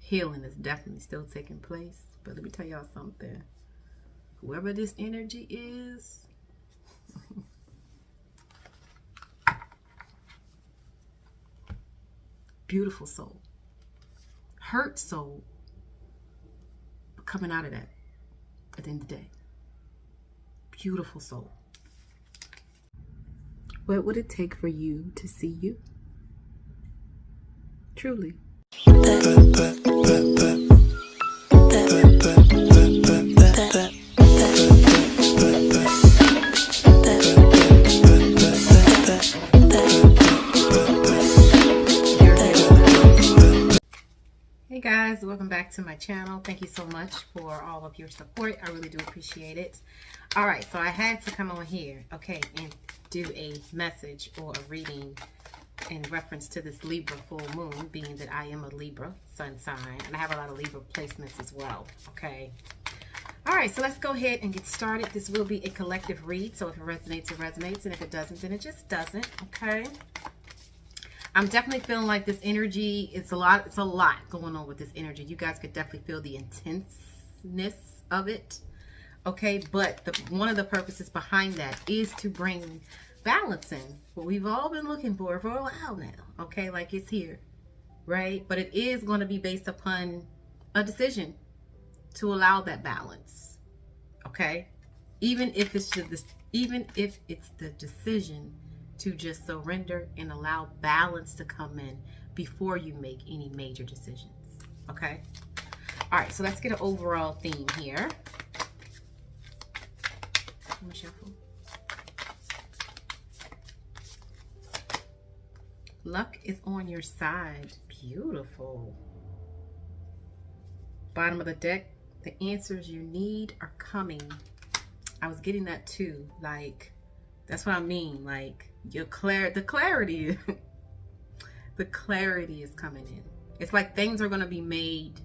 Healing is definitely still taking place. But let me tell y'all something. Whoever this energy is, beautiful soul. Hurt soul. But coming out of that at the end of the day. Beautiful soul. What would it take for you to see you? Truly. Hey guys, welcome back to my channel. Thank you so much for all of your support. I really do appreciate it. All right, so I had to come on here, okay, and do a message or a reading in reference to this Libra full moon, being that I am a Libra sun sign, and I have a lot of Libra placements as well, okay? All right, so let's go ahead and get started. This will be a collective read, so if it resonates, it resonates, and if it doesn't, then it just doesn't, okay? I'm definitely feeling like this energy, it's a lot going on with this energy. You guys could definitely feel the intenseness of it, okay? But one of the purposes behind that is to bring balance in, what we've all been looking for a while now, okay? Like it's here, right? But it is going to be based upon a decision to allow that balance, okay? Even if it's the decision to just surrender and allow balance to come in before you make any major decisions, okay? All right, so let's get an overall theme here. Let me shuffle. Luck is on your side. Beautiful. Bottom of the deck, the answers you need are coming. I was getting that too. Like, that's what I mean. Like, the clarity is coming in. It's like things are going to be made.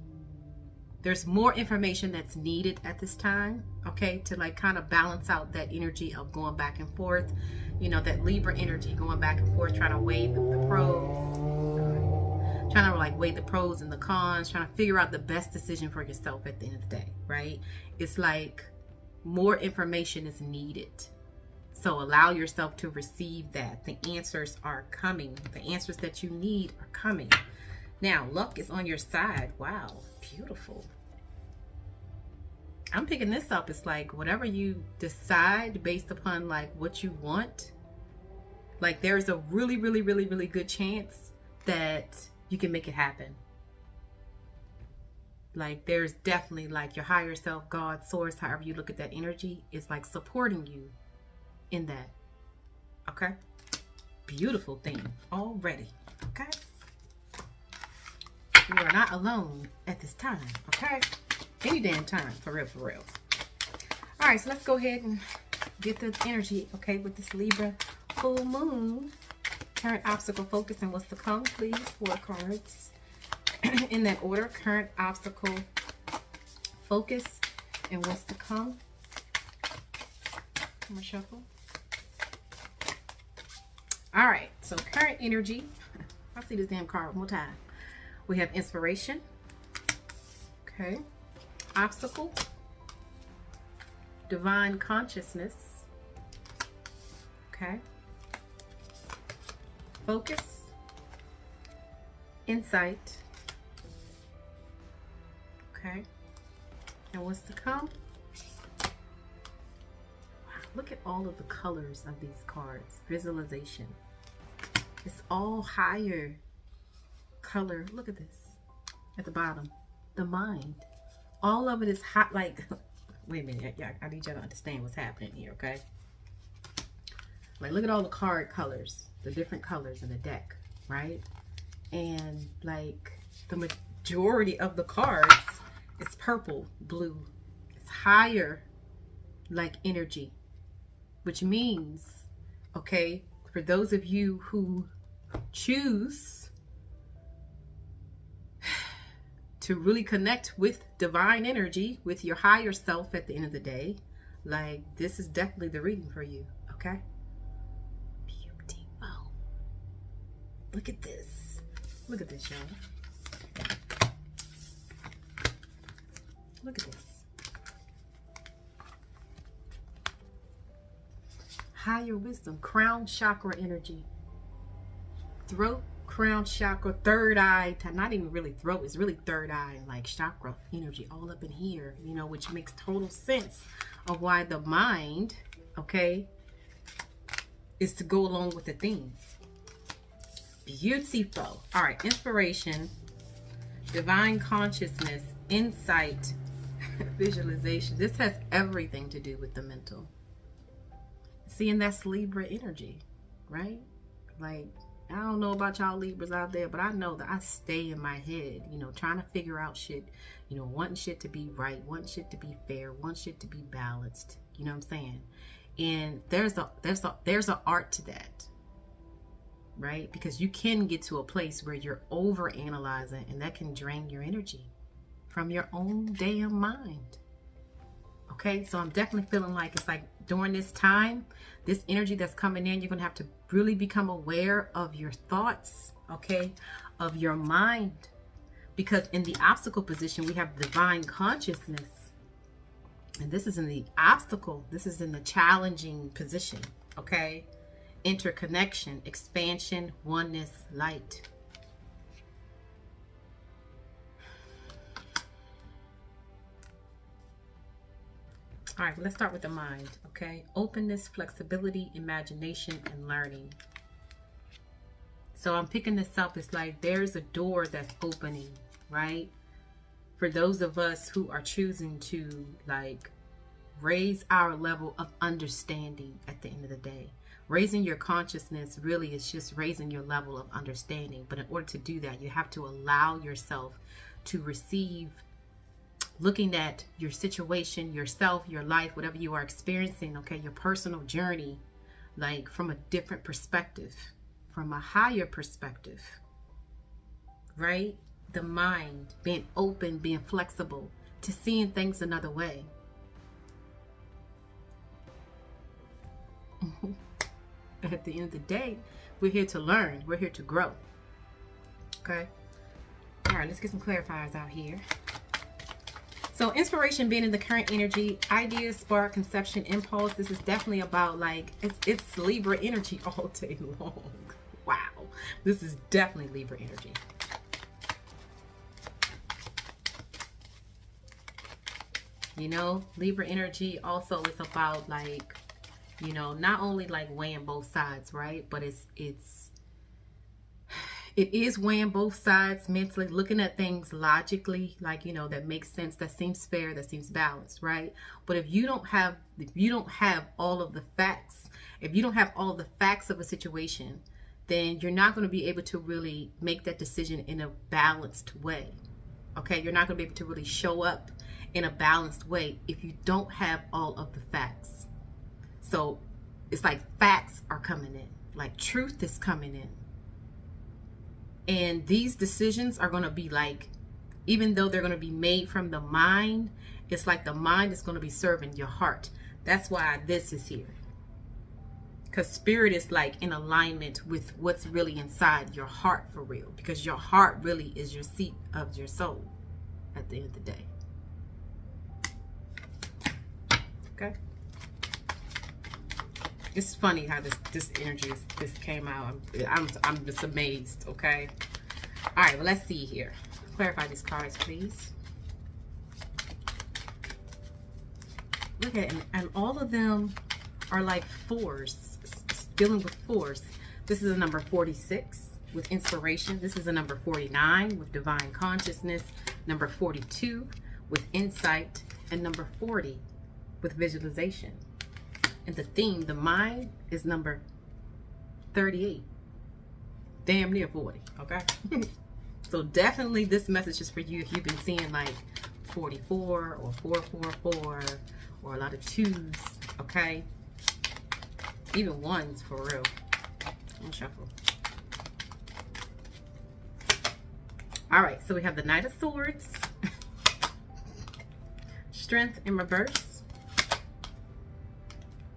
There's more information that's needed at this time, okay, to like kind of balance out that energy of going back and forth. You know, that Libra energy going back and forth, trying to weigh the pros. Sorry. Trying to like weigh the pros and the cons, trying to figure out the best decision for yourself at the end of the day, right? It's like more information is needed. So allow yourself to receive that. The answers are coming. The answers that you need are coming. Now, luck is on your side. Wow, beautiful. I'm picking this up. It's like whatever you decide based upon like what you want, like there's a really good chance that you can make it happen. Like there's definitely like your higher self, God, source, however you look at that energy, is like supporting you in that, okay? Beautiful thing already, okay? You are not alone at this time, okay? Any damn time, for real, for real. All right, so let's go ahead and get the energy, okay, with this Libra full moon. Current obstacle, focus, and what's to come, please. 4 cards in that order. Current obstacle, focus, and what's to come. I'm gonna shuffle. All right, so current energy. I'll see this damn card one more time. We have inspiration, okay, obstacle, divine consciousness, okay, focus, insight, okay, and what's to come. Wow, look at all of the colors of these cards. Visualization. It's all higher color. Look at this at the bottom. The mind, all of it is hot. Like, wait a minute, I need y'all to understand what's happening here, okay? Like, look at all the card colors, the different colors in the deck, right? And like the majority of the cards, it's purple, blue. It's higher like energy, which means, okay, for those of you who choose to really connect with divine energy, with your higher self at the end of the day, like this is definitely the reading for you, okay? Beautiful. Look at this. Look at this, y'all. Look at this. Higher wisdom, crown chakra energy. Throat, crown chakra, third eye, not even really throat, it's really third eye, like chakra energy all up in here, you know, which makes total sense of why the mind, okay, is to go along with the theme. Beautiful. All right, inspiration, divine consciousness, insight, visualization. This has everything to do with the mental. Seeing that's Libra energy, right? Like, I don't know about y'all Libras out there, but I know that I stay in my head, you know, trying to figure out shit, you know, wanting shit to be right, wanting shit to be fair, wanting shit to be balanced. You know what I'm saying? And there's a art to that, right? Because you can get to a place where you're over analyzing, and that can drain your energy from your own damn mind. Okay, so I'm definitely feeling like it's like during this time, this energy that's coming in, you're going to have to really become aware of your thoughts, okay, of your mind. Because in the obstacle position, we have divine consciousness. And this is in the obstacle. This is in the challenging position, okay? Interconnection, expansion, oneness, light. All right, let's start with the mind, okay? Openness, flexibility, imagination, and learning. So I'm picking this up. It's like there's a door that's opening, right? For those of us who are choosing to like raise our level of understanding at the end of the day. Raising your consciousness really is just raising your level of understanding. But in order to do that, you have to allow yourself to receive, looking at your situation, yourself, your life, whatever you are experiencing, okay, your personal journey, like from a different perspective, from a higher perspective, right? The mind, being open, being flexible to seeing things another way. At the end of the day, we're here to learn. We're here to grow. Okay? All right, let's get some clarifiers out here. So inspiration being in the current energy, ideas, spark, conception, impulse. This is definitely about like, it's Libra energy all day long. Wow. This is definitely Libra energy. You know, Libra energy also is about like, you know, not only like weighing both sides, right? But it is weighing both sides mentally, looking at things logically, like, you know, that makes sense, that seems fair, that seems balanced, right? But if you don't have all of the facts, if you don't have all of the facts of a situation, then you're not going to be able to really make that decision in a balanced way. Okay, you're not going to be able to really show up in a balanced way if you don't have all of the facts. So it's like facts are coming in, like truth is coming in. And these decisions are going to be like, even though they're going to be made from the mind, it's like the mind is going to be serving your heart. That's why this is here. Because spirit is like in alignment with what's really inside your heart for real. Because your heart really is your seat of your soul at the end of the day. Okay. It's funny how this energy this came out. I'm just amazed. Okay. All right. Well, let's see here. Clarify these cards, please. Look at it, and all of them are like fours, dealing with fours. This is a number 46 with inspiration. This is a number 49 with divine consciousness. Number 42 with insight, and number 40 with visualization. And the theme, the mind, is number 38. Damn near 40, okay? So definitely this message is for you if you've been seeing like 44 or 444 or a lot of 2s, okay? Even 1s for real. I'll shuffle. All right, so we have the Knight of Swords. Strength in reverse.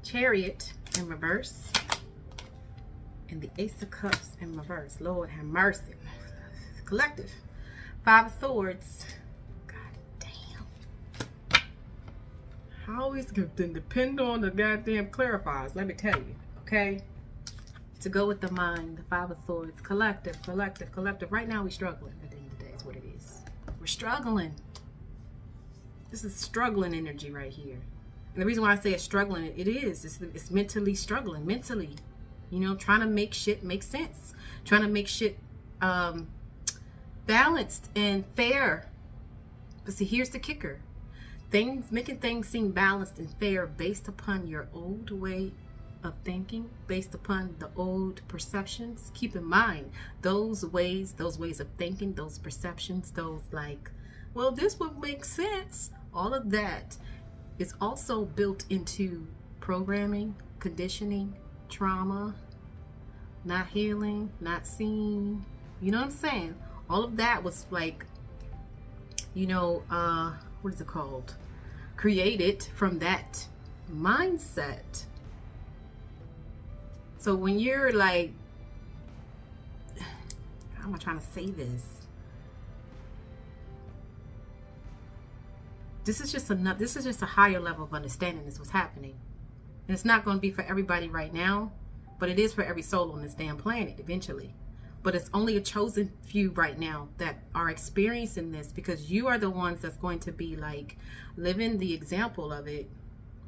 Chariot in reverse, and the Ace of Cups in reverse. Lord have mercy. Collective. 5 of Swords. God damn. I always depend on the goddamn clarifiers. Let me tell you, okay? To go with the mind, the Five of Swords, collective. Right now we're struggling. At the end of the day, is what it is. We're struggling. This is struggling energy right here. And the reason why I say it's struggling, it is. It's mentally struggling. Mentally. You know, trying to make shit make sense. Trying to make shit balanced and fair. But see, here's the kicker. Making things seem balanced and fair based upon your old way of thinking, based upon the old perceptions. Keep in mind, those ways of thinking, those perceptions, those like, well, this would make sense. All of that is also built into programming, conditioning, trauma, not healing, not seeing. You know what I'm saying? All of that was like, you know, what is it called? Created from that mindset. So when you're like, how am I trying to say this? This is just a higher level of understanding is what's happening. And it's not going to be for everybody right now, but it is for every soul on this damn planet eventually. But it's only a chosen few right now that are experiencing this, because you are the ones that's going to be like living the example of it.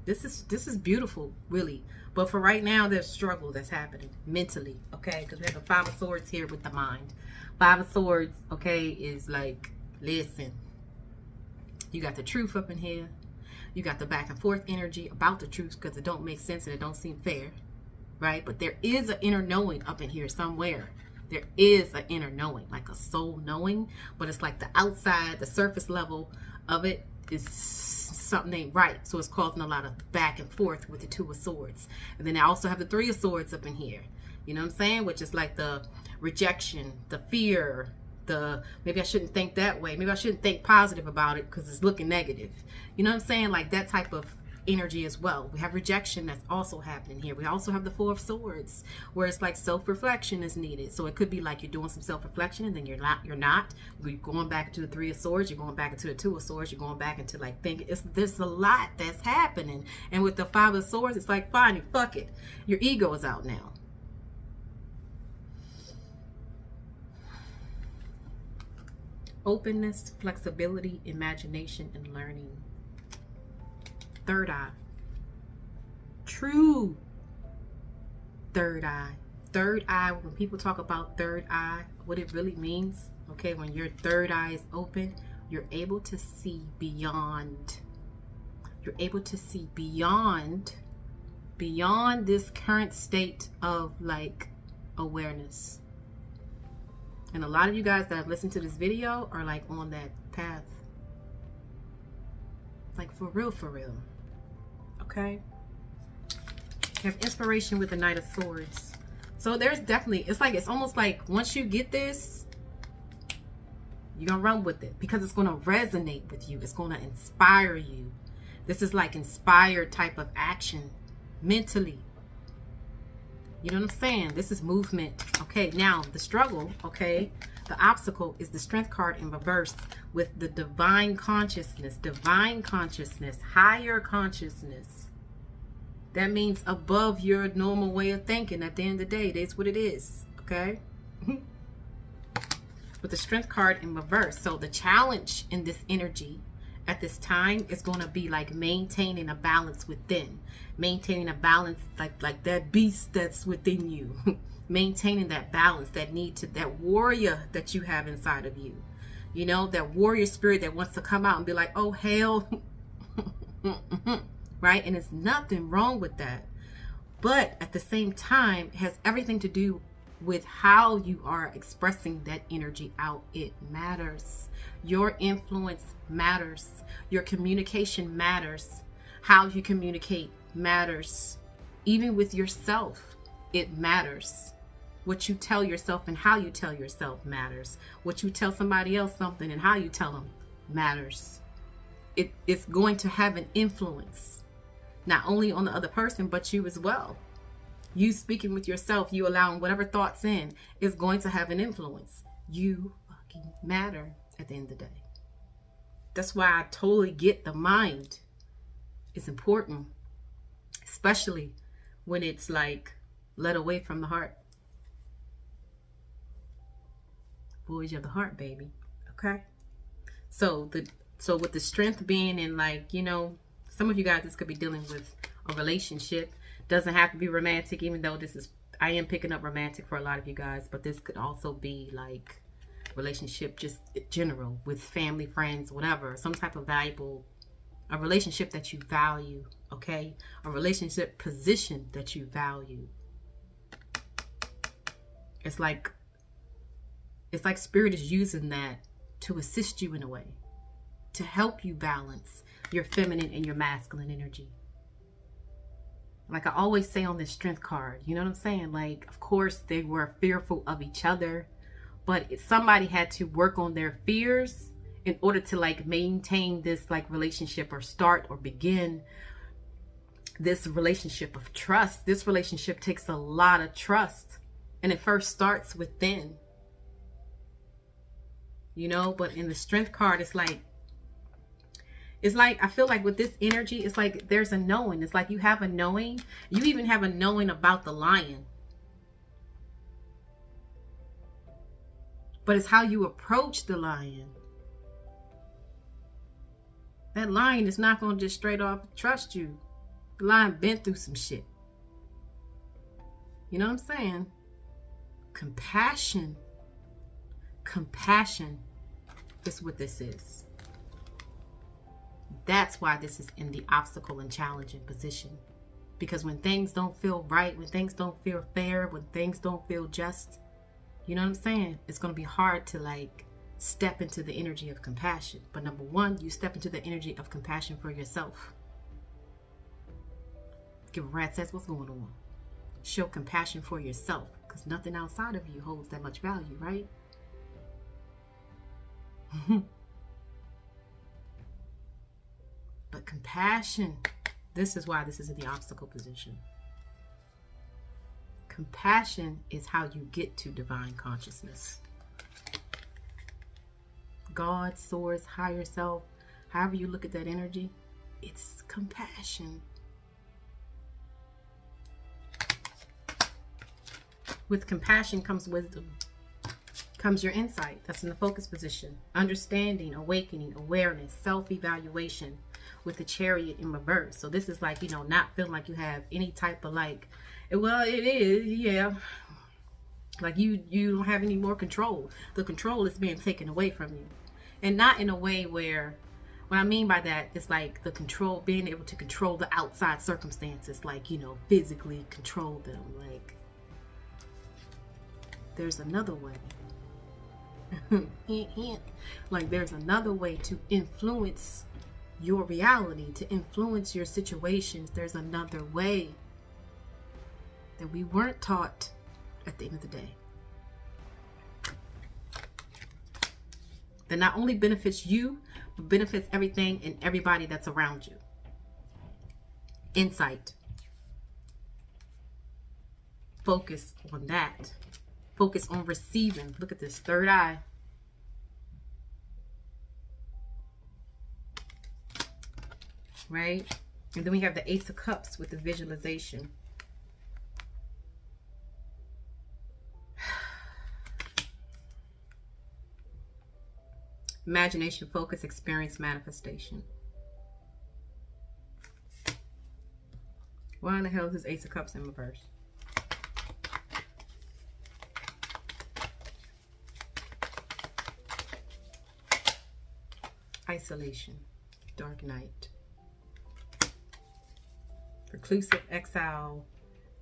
This is beautiful, really. But for right now, there's struggle that's happening mentally, okay? Because we have the Five of Swords here with the mind. Five of Swords, okay, is like, listen, you got the truth up in here. You got the back and forth energy about the truth because it don't make sense and it don't seem fair, right? But there is an inner knowing up in here somewhere. There is an inner knowing, like a soul knowing, but it's like the outside, the surface level of it is something ain't right. So it's causing a lot of back and forth with the Two of Swords. And then I also have the Three of Swords up in here. You know what I'm saying? Which is like the rejection, the fear, the maybe I shouldn't think that way. Maybe I shouldn't think positive about it because it's looking negative. You know what I'm saying? Like that type of energy as well. We have rejection that's also happening here. We also have the Four of Swords, where it's like self-reflection is needed. So it could be like you're doing some self-reflection and then you're not. You're going back into the Three of Swords. You're going back into the Two of Swords. You're going back into like thinking. There's a lot that's happening. And with the Five of Swords, it's like, fine, fuck it. Your ego is out now. Openness, flexibility, imagination, and learning. Third eye. True third eye. Third eye, when people talk about third eye, what it really means, okay, when your third eye is open, you're able to see beyond. You're able to see beyond this current state of like awareness. And a lot of you guys that have listened to this video are like on that path. Like for real. Okay? You have inspiration with the Knight of Swords. So there's definitely, it's almost like once you get this, you're going to run with it because it's going to resonate with you. It's going to inspire you. This is like inspired type of action mentally. You know what I'm saying? This is movement. Okay, now the struggle, okay, the obstacle is the Strength card in reverse with the divine consciousness, higher consciousness. That means above your normal way of thinking. At the end of the day, that's what it is, okay? With the Strength card in reverse. So the challenge in this energy at this time is going to be like maintaining a balance within. Maintaining a balance like that beast that's within you. Maintaining that balance, that warrior that you have inside of you. You know, that warrior spirit that wants to come out and be like, oh, hell. Right? And there's nothing wrong with that. But at the same time, it has everything to do with how you are expressing that energy out. It matters. Your influence matters. Your communication matters. How you communicate matters. Even with yourself, it matters. What you tell yourself and how you tell yourself matters. What you tell somebody else something and how you tell them matters. It's going to have an influence. Not only on the other person, but you as well. You speaking with yourself, you allowing whatever thoughts in, is going to have an influence. You fucking matter at the end of the day. That's why I totally get the mind. is important, especially when it's like led away from the heart. Voyage of the heart, baby. Okay. So with the strength being in, like, you know, some of you guys, this could be dealing with a relationship. Doesn't have to be romantic, even though I am picking up romantic for a lot of you guys, but this could also be like relationship, just general, with family, friends, whatever. Some type of valuable, a relationship that you value, okay? A relationship position that you value. It's like spirit is using that to assist you in a way, to help you balance your feminine and your masculine energy. Like I always say on this strength card, you know what I'm saying? Like, of course, they were fearful of each other, but somebody had to work on their fears in order to like maintain this like relationship, or start or begin this relationship of trust. This relationship takes a lot of trust, and it first starts within, you know. But in the strength card, it's like I feel like with this energy, it's like there's a knowing. It's like you have a knowing. You even have a knowing about the lion. But it's how you approach the lion. That lion is not going to just straight off trust you. The lion been through some shit. You know what I'm saying? Compassion. Compassion is what this is. That's why this is in the obstacle and challenging position. Because when things don't feel right, when things don't feel fair, when things don't feel just, you know what I'm saying? It's going to be hard to like step into the energy of compassion. But number one, you step into the energy of compassion for yourself. Give a rat's ass what's going on. Show compassion for yourself, because nothing outside of you holds that much value, right? But compassion, this is why this is in the obstacle position. Compassion is how you get to divine consciousness. God, source, higher self, however you look at that energy, it's compassion. With compassion comes wisdom, comes your insight. That's in the focus position. Understanding, awakening, awareness, self-evaluation, with the Chariot in reverse. So this is like, you know, not feeling like you have any type of like, well, it is, yeah. Like you don't have any more control. The control is being taken away from you. And not in a way where, what I mean by that is like the control, being able to control the outside circumstances, like, you know, physically control them. Like, there's another way. Hint, hint. Like there's another way to influence your reality, to influence your situations. There's another way that we weren't taught at the end of the day, that not only benefits you, but benefits everything and everybody that's around you. Insight. Focus on that. Focus on receiving. Look at this third eye. Right? And then we have the Ace of Cups with the visualization. Imagination, focus, experience, manifestation. Why in the hell is this Ace of Cups in reverse? Isolation, dark night. Reclusive, exile,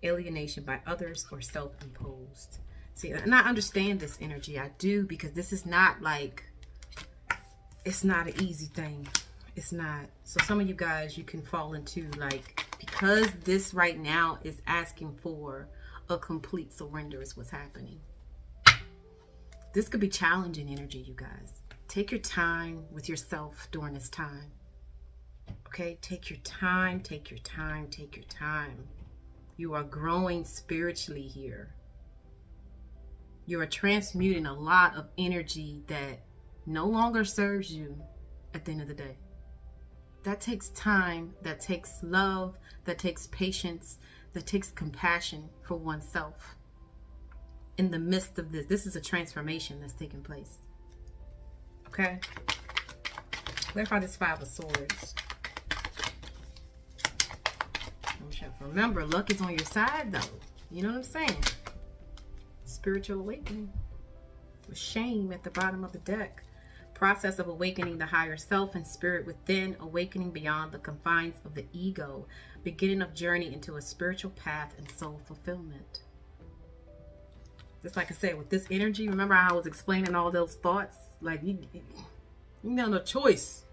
alienation by others, or self-imposed. See, and I understand this energy. I do, because this is not like, it's not an easy thing. It's not. So some of you guys, you can fall into like, because this right now is asking for a complete surrender is what's happening. This could be challenging energy, you guys. Take your time with yourself during this time. Okay, take your time, take your time, take your time. You are growing spiritually here. You are transmuting a lot of energy that no longer serves you at the end of the day. That takes time, that takes love, that takes patience, that takes compassion for oneself. In the midst of this is a transformation that's taking place. Okay? Clarify this Five of Swords. Remember, luck is on your side, though. You know what I'm saying? Spiritual awakening. With shame at the bottom of the deck. Process of awakening the higher self and spirit within, awakening beyond the confines of the ego, beginning of journey into a spiritual path and soul fulfillment. Just like I said, with this energy, remember how I was explaining all those thoughts? Like, you got no choice.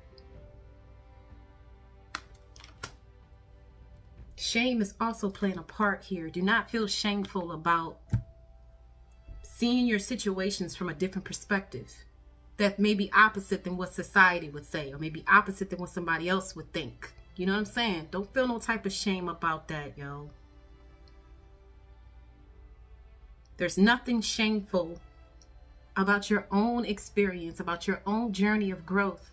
Shame is also playing a part here. Do not feel shameful about seeing your situations from a different perspective. That may be opposite than what society would say, or maybe opposite than what somebody else would think. You know what I'm saying? Don't feel no type of shame about that, yo. There's nothing shameful about your own experience, about your own journey of growth.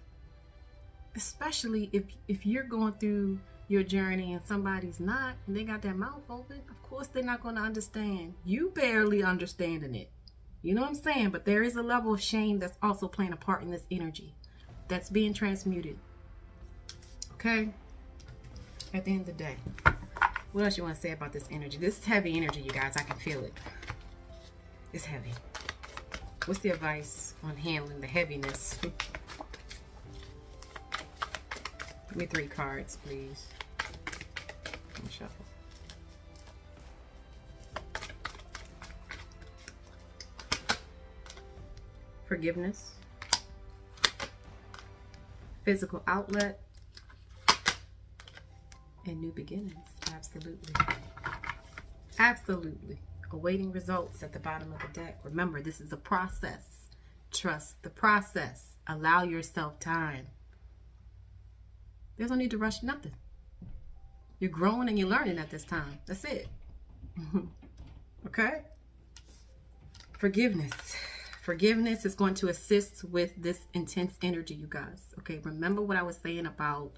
Especially if you're going through your journey and somebody's not, and they got their mouth open, of course they're not going to understand. You barely understanding it. You know what I'm saying? But there is a level of shame that's also playing a part in this energy that's being transmuted. Okay? At the end of the day. What else you want to say about this energy? This is heavy energy, you guys. I can feel it. It's heavy. What's the advice on handling the heaviness? Give me 3 cards, please. Let me shuffle. Forgiveness, physical outlet, and new beginnings. Absolutely. Absolutely. Awaiting results at the bottom of the deck. Remember, this is a process. Trust the process. Allow yourself time. There's no need to rush nothing. You're growing and you're learning at this time. That's it. Okay? Forgiveness. Forgiveness is going to assist with this intense energy, you guys. Okay, remember what I was saying about,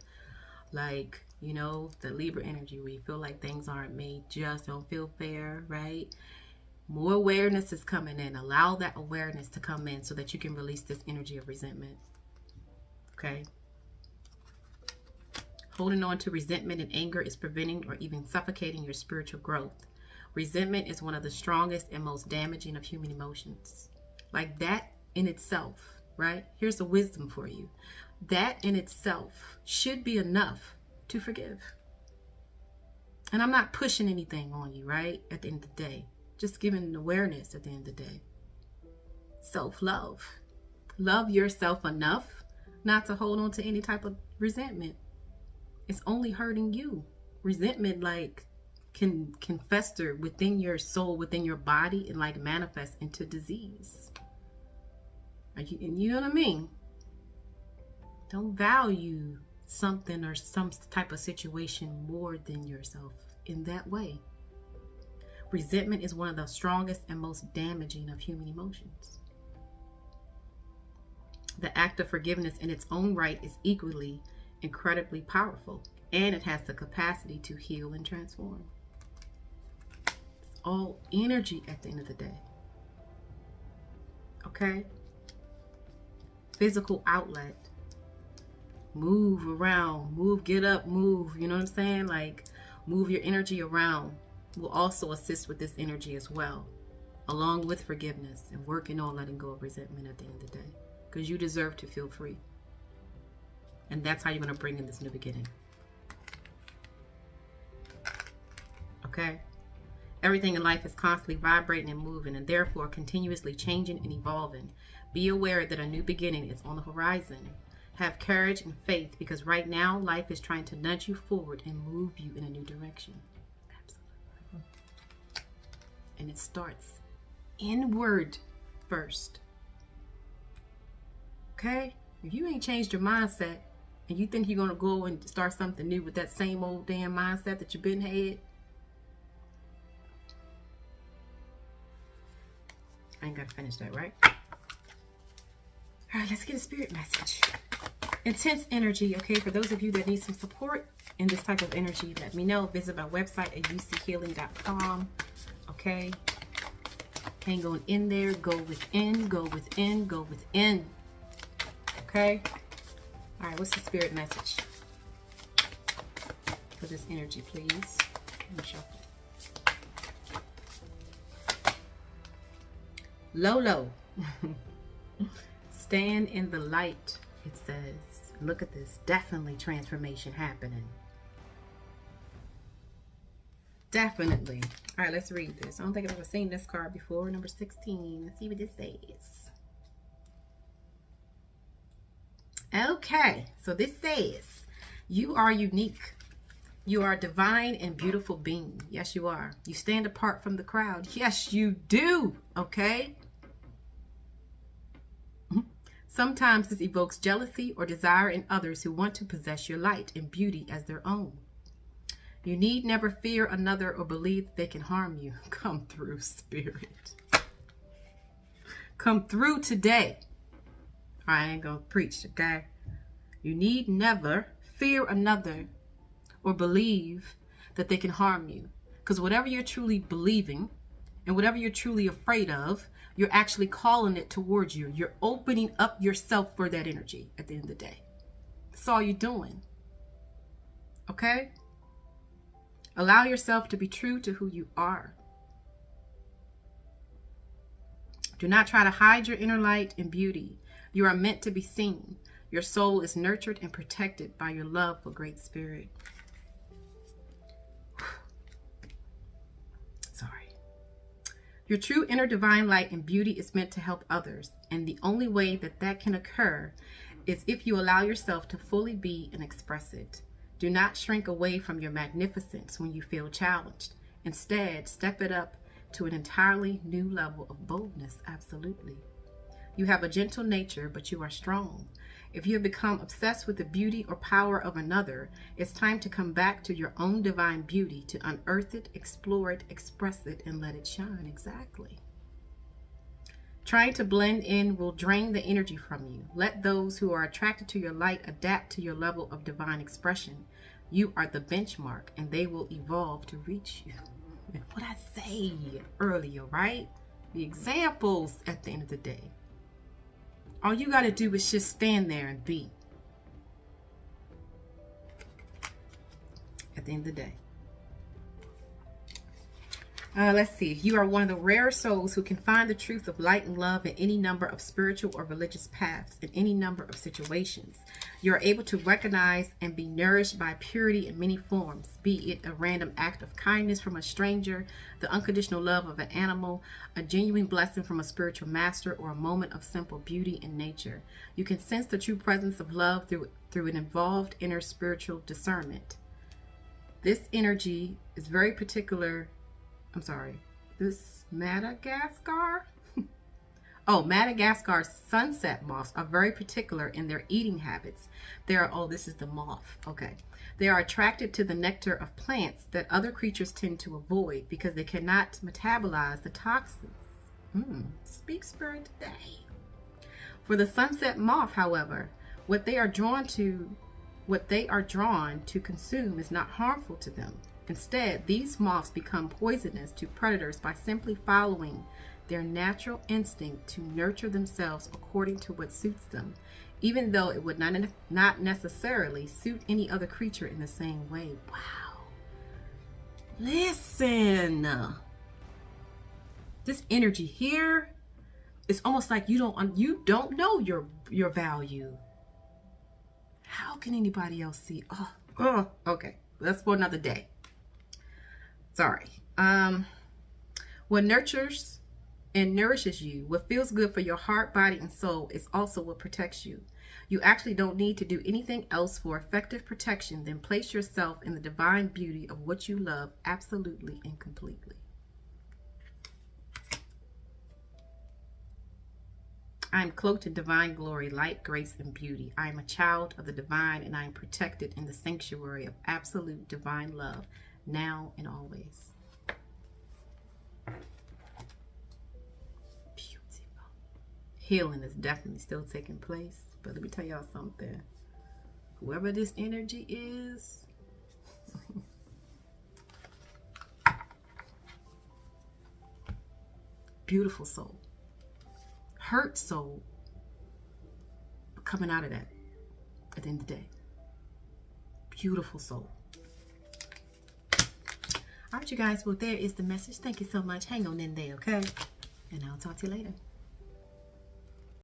like, you know, the Libra energy where you feel like things aren't made just, don't feel fair, right? More awareness is coming in. Allow that awareness to come in so that you can release this energy of resentment. Okay? Holding on to resentment and anger is preventing or even suffocating your spiritual growth. Resentment is one of the strongest and most damaging of human emotions. Like that in itself, right? Here's a wisdom for you. That in itself should be enough to forgive. And I'm not pushing anything on you, right? At the end of the day. Just giving an awareness at the end of the day. Self-love. Love yourself enough not to hold on to any type of resentment. It's only hurting you. Resentment, like, can fester within your soul, within your body, and like manifest into disease. And you know what I mean? Don't value something or some type of situation more than yourself in that way. Resentment is one of the strongest and most damaging of human emotions. The act of forgiveness in its own right is equally incredibly powerful, and it has the capacity to heal and transform. It's all energy at the end of the day. Okay? Physical outlet. Move around, move, get up, move. You know what I'm saying? Like, move your energy around will also assist with this energy as well, along with forgiveness and working on letting go of resentment at the end of the day, because you deserve to feel free. And that's how you're going to bring in this new beginning. Okay? Everything in life is constantly vibrating and moving, and therefore continuously changing and evolving. Be aware that a new beginning is on the horizon. Have courage and faith, because right now life is trying to nudge you forward and move you in a new direction. Absolutely. And it starts inward first. Okay? If you ain't changed your mindset and you think you're going to go and start something new with that same old damn mindset that you've been had, I ain't got to finish that, right? All right, let's get a spirit message. intense energy. Okay, for those of you that need some support in this type of energy, let me know. Visit my website at uchealing.com. Okay, hang on in there. Go within, go within, go within. Okay. All right, what's the spirit message for this energy, please? Let me shuffle. Lolo. Stand in the light, it says. Look at this. Definitely transformation happening. Definitely. All right, let's read this. I don't think I've ever seen this card before. Number 16. Let's see what this says. Okay, so this says, you are unique. You are a divine and beautiful being. Yes, you are. You stand apart from the crowd. Yes, you do. Okay. Sometimes this evokes jealousy or desire in others who want to possess your light and beauty as their own. You need never fear another or believe they can harm you. Come through, Spirit. Come through today. I ain't gonna preach, okay? You need never fear another or believe that they can harm you. Because whatever you're truly believing and whatever you're truly afraid of, you're actually calling it towards you. You're opening up yourself for that energy at the end of the day. That's all you're doing. Okay? Allow yourself to be true to who you are. Do not try to hide your inner light and beauty. You are meant to be seen. Your soul is nurtured and protected by your love for Great Spirit. Sorry. Your true inner divine light and beauty is meant to help others. And the only way that that can occur is if you allow yourself to fully be and express it. Do not shrink away from your magnificence when you feel challenged. Instead, step it up to an entirely new level of boldness. Absolutely. You have a gentle nature, but you are strong. If you have become obsessed with the beauty or power of another, it's time to come back to your own divine beauty, to unearth it, explore it, express it, and let it shine. Exactly. Trying to blend in will drain the energy from you. Let those who are attracted to your light adapt to your level of divine expression. You are the benchmark, and they will evolve to reach you. What I say earlier, right? The examples at the end of the day. All you got to do is just stand there and be. At the end of the day. Let's see. You are one of the rare souls who can find the truth of light and love in any number of spiritual or religious paths, in any number of situations. You are able to recognize and be nourished by purity in many forms, be it a random act of kindness from a stranger, the unconditional love of an animal, a genuine blessing from a spiritual master, or a moment of simple beauty in nature. You can sense the true presence of love through an involved inner spiritual discernment. This energy is very particular. I'm sorry, this Madagascar? Oh, Madagascar sunset moths are very particular in their eating habits. This is the moth. Okay. They are attracted to the nectar of plants that other creatures tend to avoid because they cannot metabolize the toxins. Speak spirit today. For the sunset moth, however, what they are drawn to consume is not harmful to them. Instead, these moths become poisonous to predators by simply following their natural instinct to nurture themselves according to what suits them, even though it would not necessarily suit any other creature in the same way. Wow. Listen. This energy here, it's almost like you don't know your value. How can anybody else see? Oh, okay. That's for another day. Sorry. What nurtures and nourishes you, what feels good for your heart, body, and soul is also what protects you. You actually don't need to do anything else for effective protection than place yourself in the divine beauty of what you love absolutely and completely. I am cloaked in divine glory, light, grace, and beauty. I am a child of the divine, and I am protected in the sanctuary of absolute divine love, now and always. Beautiful. Healing is definitely still taking place, but let me tell y'all something. Whoever this energy is, beautiful soul, hurt soul, but coming out of that at the end of the day. Beautiful soul. All right, you guys. Well, there is the message. Thank you so much. Hang on in there, okay? And I'll talk to you later.